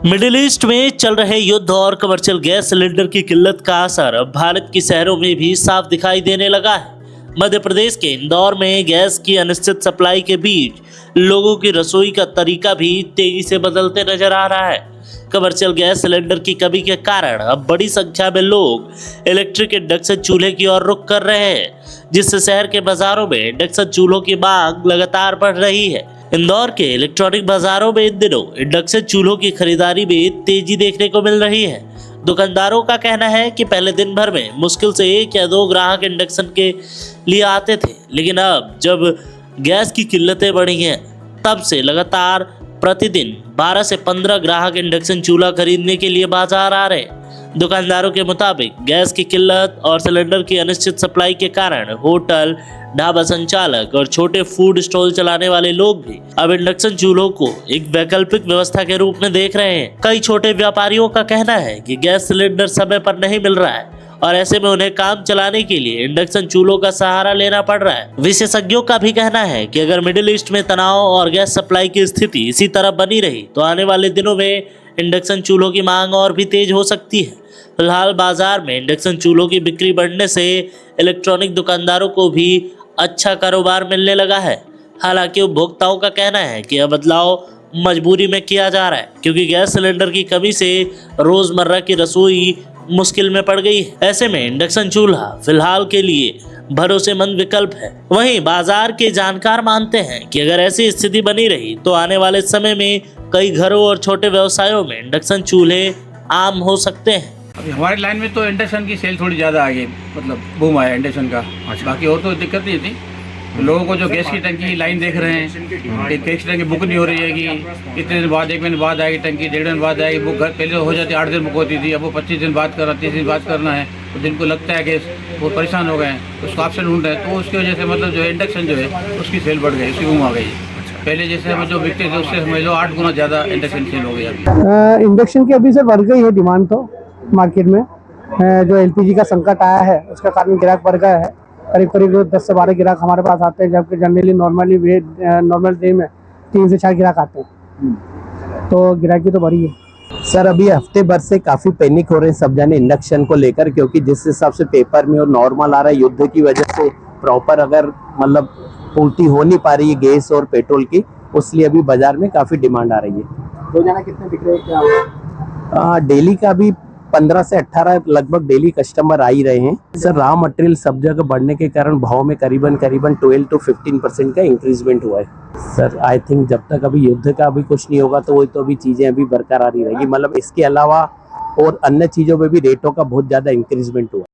Middle east में चल रहे युद्ध और कमर्शियल गैस सिलेंडर की किल्लत का असर अब भारत के शहरों में भी साफ दिखाई देने लगा है। मध्य प्रदेश के इंदौर में गैस की अनिश्चित सप्लाई के बीच लोगों की रसोई का तरीका भी तेजी से बदलते नजर आ रहा है। कमर्शियल गैस सिलेंडर की कमी के कारण अब बड़ी संख्या में लोग इलेक्ट्रिक इंडक्शन चूल्हे की ओर रुख कर रहे हैं, जिससे शहर के बाजारों में इंडक्शन चूल्हों की मांग लगातार बढ़ रही है। इंदौर के इलेक्ट्रॉनिक बाजारों में इन दिनों इंडक्शन चूल्हों की खरीदारी में तेजी देखने को मिल रही है। दुकानदारों का कहना है कि पहले दिन भर में मुश्किल से 1 या 2 ग्राहक इंडक्शन के लिए आते थे, लेकिन अब जब गैस की किल्लतें बढ़ी हैं, तब से लगातार प्रतिदिन 12 से 15 ग्राहक इंडक्शन चूल्हा खरीदने के लिए बाजार आ रहे हैं। दुकानदारों के मुताबिक गैस की किल्लत और सिलेंडर की अनिश्चित सप्लाई के कारण होटल, ढाबा संचालक और छोटे फूड स्टॉल चलाने वाले लोग भी अब इंडक्शन चूल्हों को एक वैकल्पिक व्यवस्था के रूप में देख रहे हैं। कई छोटे व्यापारियों का कहना है कि गैस सिलेंडर समय पर नहीं मिल रहा है और ऐसे में उन्हें काम चलाने के लिए इंडक्शन चूल्हों का सहारा लेना पड़ रहा है। विशेषज्ञों का भी कहना है कि अगर मिडिल ईस्ट में तनाव और गैस सप्लाई की स्थिति इसी तरह बनी रही तो आने वाले दिनों में इंडक्शन चूल्हों की मांग और भी तेज हो सकती है। फिलहाल बाजार में इंडक्शन चूल्हों की बिक्री बढ़ने से इलेक्ट्रॉनिक दुकानदारों को भी अच्छा कारोबार मिलने लगा है। हालांकि उपभोक्ताओं का कहना है कि यह बदलाव मजबूरी में किया जा रहा है, क्योंकि गैस सिलेंडर की कमी से रोजमर्रा की रसोई मुश्किल में पड़ गई है। ऐसे में इंडक्शन चूल्हा फिलहाल के लिए भरोसेमंद विकल्प है। वहीं बाजार के जानकार मानते हैं कि अगर ऐसी स्थिति बनी रही तो आने वाले समय में कई घरों और छोटे व्यवसायों में इंडक्शन चूल्हे आम हो सकते हैं। अभी हमारे लाइन में तो इंडक्शन की सेल थोड़ी ज़्यादा आ गई, मतलब बूम आया इंडक्शन का। बाकी और तो दिक्कत नहीं थी। तो लोगों को जो गैस की टंकी की लाइन देख रहे हैं कि गैस की टंकी बुक नहीं हो रही है कि कितने दिन बाद, 1 महीने बाद आएगी टंकी, 1.5 महीने बाद आएगी बुक। घर पहले हो जाती 8 दिन बुक होती थी, अब वो 25 दिन बाद करना, 30 दिन बाद करना है। तो जिनको लगता है गैस वो परेशान हो गए हैं, उसको ऑप्शन ढूंढ रहे हैं। तो उसकी वजह से मतलब जो है इंडक्शन जो है उसकी सेल बढ़ गई, उसकी बूम आ गई। पहले जैसे हम जो बिकते थे उससे समझ लो 8 गुना ज़्यादा इंडक्शन सेल हो गई अभी। इंडक्शन की अभी से बढ़ गई है डिमांड तो मार्केट में। जो एलपीजी का संकट आया है उसका कारण ग्राहक बढ़ गया है। करीब करीब 10 से 12 ग्राहक हमारे पास आते हैं, जबकि जनरली नॉर्मल डे में 3 से 4 ग्राहक आते हैं। तो ग्राहकी तो बढ़ी है। सर अभी हफ्ते भर से काफी पैनिक हो रहे हैं सब जाने इंडक्शन को लेकर, क्योंकि जिस हिसाब से पेपर में और नॉर्मल आ रहा है युद्ध की वजह से प्रॉपर अगर मतलब पूर्ति हो नहीं पा रही है गैस और पेट्रोल की, उसलिए अभी बाजार में काफी डिमांड आ रही है। रोजाना कितने बिक रहे हैं क्या? डेली का भी 15 से 18 लगभग डेली कस्टमर आ ही रहे हैं। सर रॉ मटेरियल सब जगह बढ़ने के कारण भाव में करीबन 12 to 15% का इंक्रीजमेंट हुआ है। सर आई थिंक जब तक अभी युद्ध का अभी कुछ नहीं होगा तो वही तो अभी चीजें अभी बरकरार ही रहेगी। मतलब इसके अलावा और अन्य चीजों में भी रेटों का बहुत ज्यादा इंक्रीजमेंट हुआ है।